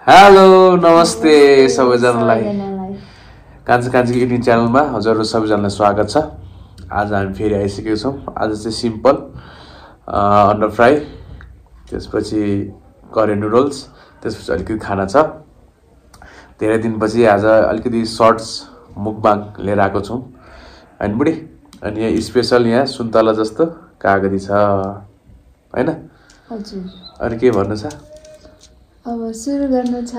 Hello नमस्ते सबैजनालाई कान्छी कान्छी युट्युब च्यानलमा हजुरहरु सबैजनालाई स्वागत छ। आज हामी फेरि आइसकेका छौं। आज चाहिँ सिम्पल अन्डर फ्राई, त्यसपछि करेन नुडल्स, त्यसपछि अलिकति खाना छ। धेरै दिनपछि आज अलिकति सर्ट्स मुकबाङ लिएर आएको छौं। अनि बुढी अनि यहाँ स्पेशल यहाँ सुन्तला जस्तो कागरी छ हैन? हजुर। अनि के भन्नु छ? अब सुरु गर्नु छ।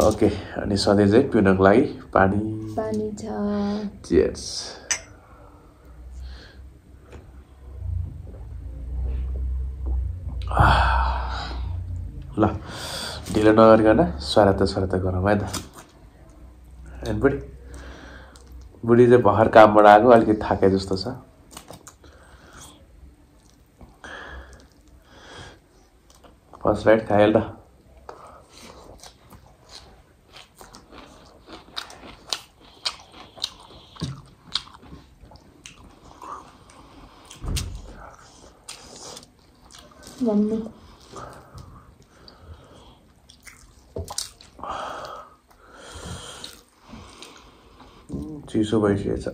ओके, अनि सधैँ चाहिँ पिउनको लागि पानी छ। चियर्स। ल ढिलो नगरिकन स्वागत गरौँ है त। अनि बुढी चाहिँ भर्खर कामबाट आएको, अलिकति थाके जस्तो छ। फर्स्ट राइट खाइहाल त। भन्नु चिसो भइसकेछ।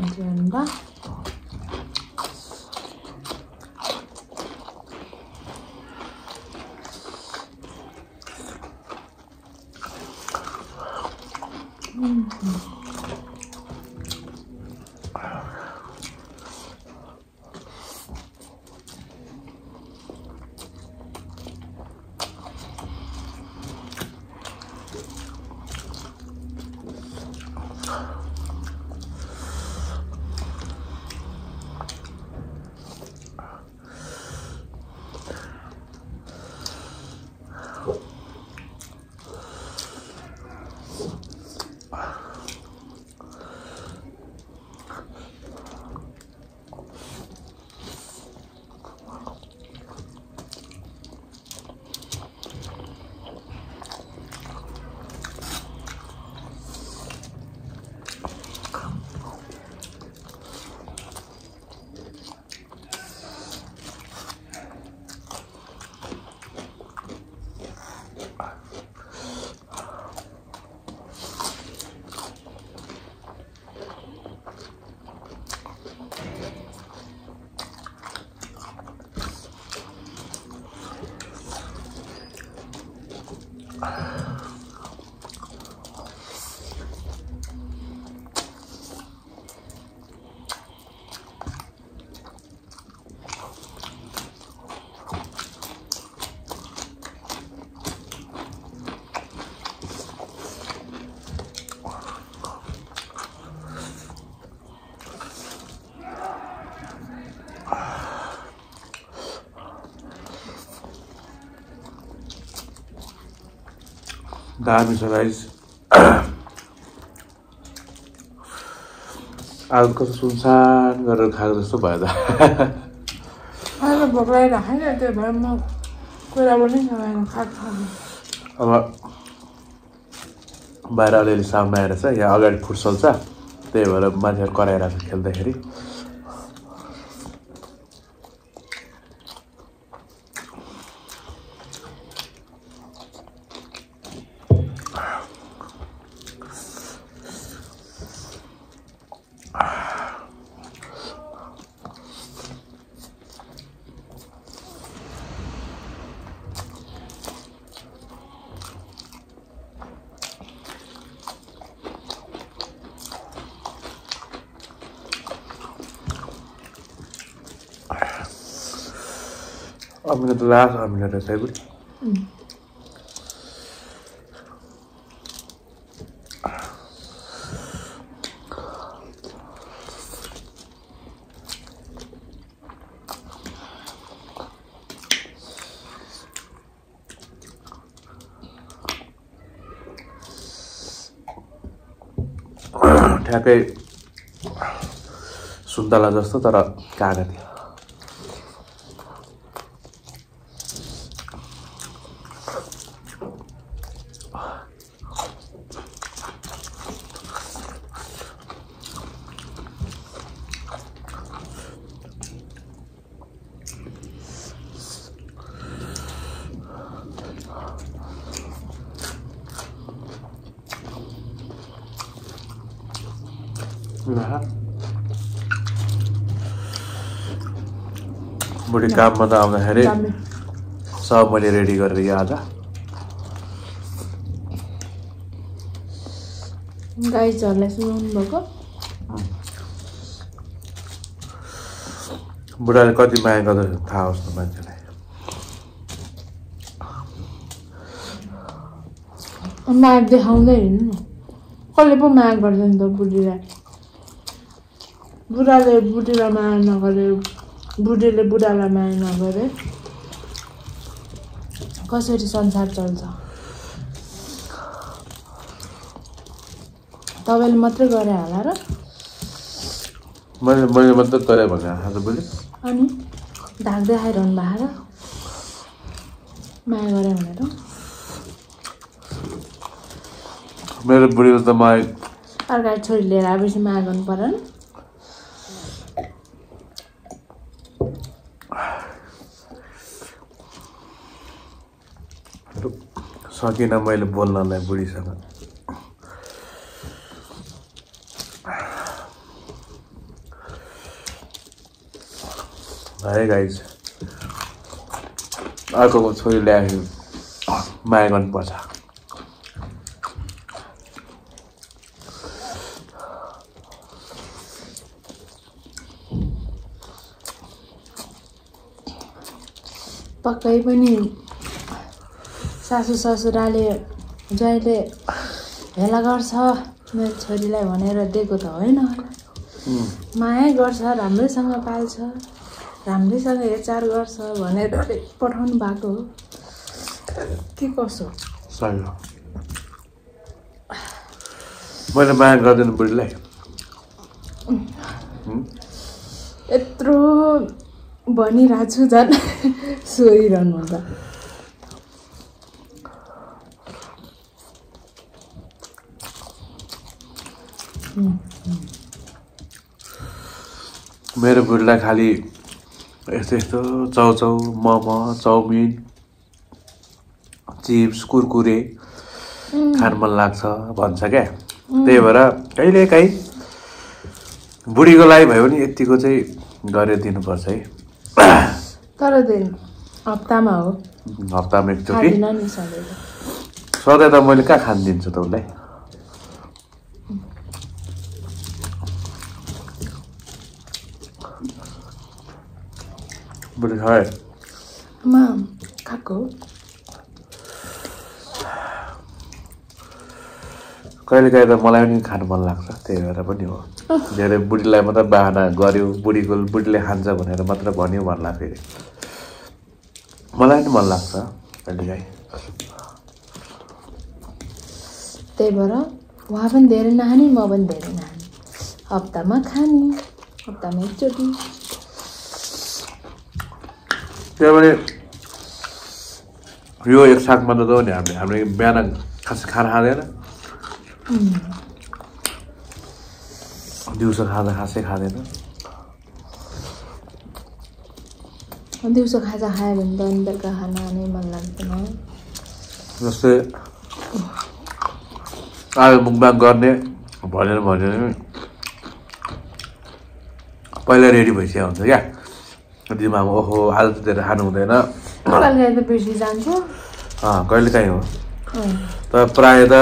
Agenda. दामी छ गाइस। आज कस्तो सुनसान गरेर खाएको जस्तो भयो त। अहिले भोक लागिरहेको छैन, त्यही भएर म कुरा पनि खाएको। अब बाहिर अलिअलि सामना आएर छ, यहाँ अगाडि फुटसल छ, त्यही भएर मान्छेहरू कराइरहेको छ खेल्दाखेरि। अमिना त लास्ट अमिना रहेछ है बुढी ठ्याक्कै सुन्तला जस्तो तर कागा थियो बुढी काममा त आउँदाखेरि सब मैले रेडी गरेर यहाँ आज गाईहरूलाई सुनाउनु भएको बुढाले कति माया गर्दछ थाहा होस् न मान्छेलाई माया देखाउँदै हिँड्नु न कसले पो माया गर्दैन त बुढीलाई बुढाले बुढीलाई माया नगरे बुढीले बुढालाई माया नगरे कसरी संसार चल्छ तपाईँले मात्रै गरे होला र मैले मात्रै गरेँ भने आज बुझेँ अनि ढाक देखाइरहनु भएको र माया गरे भनेर मेरो बुढीको त माया अर्का छोरी लिएर आएपछि माया गर्नु परेन सकिनँ मैले बोल्नलाई बुढीसँग है गाइस अर्को छोरी ल्यायो माया गर्नुपर्छ पक्कै पनि सासू ससुराले जहिले भेला गर्छ मेरो छोरीलाई भनेर दिएको त होइन होला माया गर्छ राम्रैसँग पाल्छ राम्रैसँग हेरचाह गर्छ भनेर पठाउनु भएको हो के कसो सही हो मैले माया गर्दैन बुढीलाई यत्रो भनिरहेको छु झन् सोहिरहनु हुन्छ मेरो बुढीलाई खालि यस्तो यस्तो चाउचाउ मोमो चाउमिन चिप्स कुरकुरे खान मन लाग्छ भन्छ क्या त्यही भएर कहिलेकाहीँ बुढीको लागि भयो भने यतिको चाहिँ गरेर दिनुपर्छ है तर दिन हप्तामा हो हप्तामा एकचोटि खादिन नि सधैँ सधैँ त मैले कहाँ खान दिन्छु त उसलाई बुढी खाए आमा खाएको कहिलेकाहीँ त मलाई पनि खानु मन लाग्छ त्यही भएर पनि हो धेरै बुढीलाई मात्रै बाहना गर्यो बुढीले खान्छ भनेर मात्र भन्यो भन्ला फेरि मलाई पनि मन लाग्छ कहिलेकाहीँ त्यही भएर उहाँ पनि धेरै नखाने म पनि धेरै नखाने हप्तामा खाने हप्तामा एकचोटि त्यही भने यो एक साग मात्र त हो नि हामीले बिहान खास खाना खाँदैन दिउँसो खाँदा खासै खाँदैन दिउँसो खाजा खायो भने त अनि बेलुका खाना नै मन लाग्दैन जस्तै आज मुखबाङ गर्ने भनेर पहिला रेडी भइसकेको हुन्छ क्या दिमागमा ओहो आज त धेरै खानु हुँदैन कहिलेकाहीँ त बेसी जान्छु कहिलेकाहीँ हो तर प्रायः त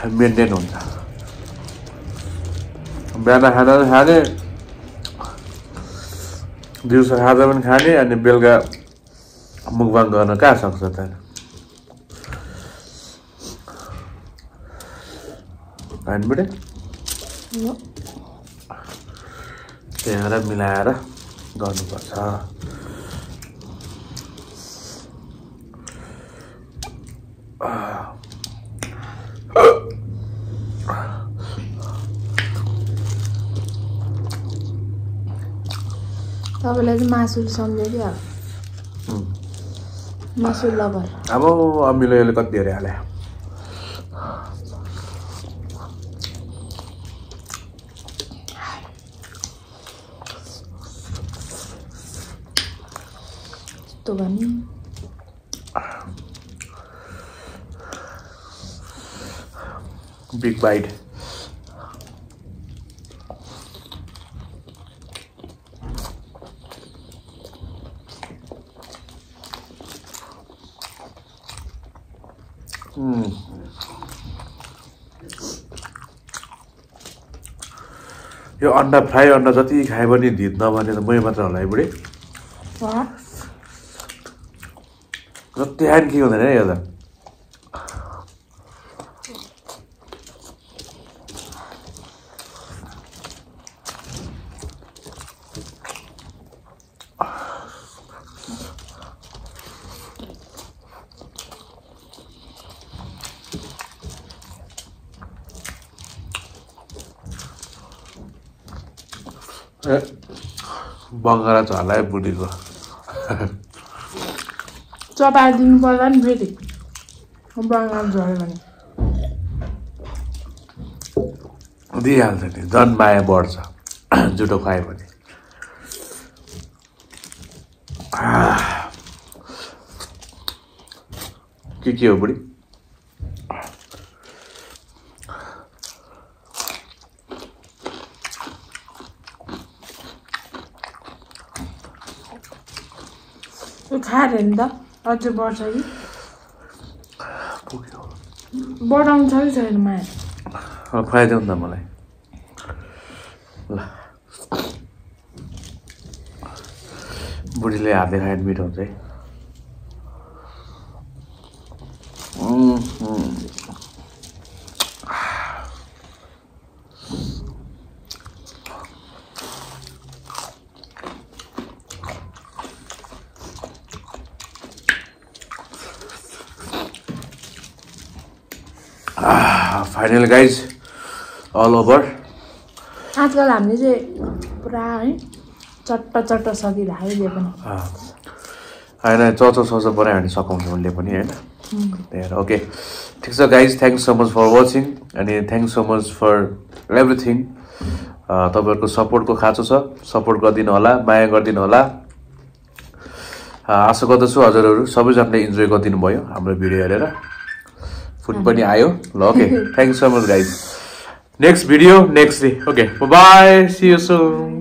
मेन्टेन हुन्छ बिहान खाना पनि खाने दिउँसो खाजा पनि खाने अनि बेलुका मुखबाङ गर्न कहाँ सक्छ त हैन बुढे त्यहाँ मिलाएर गर्नुपर्छ तपाईँलाई चाहिँ मासु सम्झ्यो क्या मासु लभर अब अमिलोले कति धेरै हाले तो भने बिग बाइट यो अन्डा फ्राई अन्डा जति खाए पनि धित नभने त मै मात्र होला है बुढी जति खाए के हुँदैन है यो त बङ्गरा झर्ला है बुढीको चपाइदिनु पर्ला नि फेरि बङ्गाल झऱ्यो भने दिइहाल्छ नि झन् माया बढ्छ जुठो खुवायो भने के हो बुढी खाएर नि त अझ बढ्छ कि बढाउँछ कि छैन माया खुवाइदेऊ न मलाई ल बुढीले हातले खाए मिठो हुन्छ है फाइनल गाइज अल ओभर आजकल हामीले चाहिँ पुरा है चट्ट चट्ट सकिरहेको पनि होइन चौचो सौचो बनायो भने सकाउँछ उसले पनि होइन त्यही ओके ठिक छ guys thanks so much for watching अनि thanks so much for everything तपाईँहरूको सपोर्टको खाँचो छ सपोर्ट गरिदिनु होला माया गरिदिनु होला आशा गर्दछु हजुरहरू सबैजनाले इन्जोय गरिदिनु भयो हाम्रो भिडियो हेरेर फुड पनि आयो ल okay thanks so much guys next video next day okay bye see you soon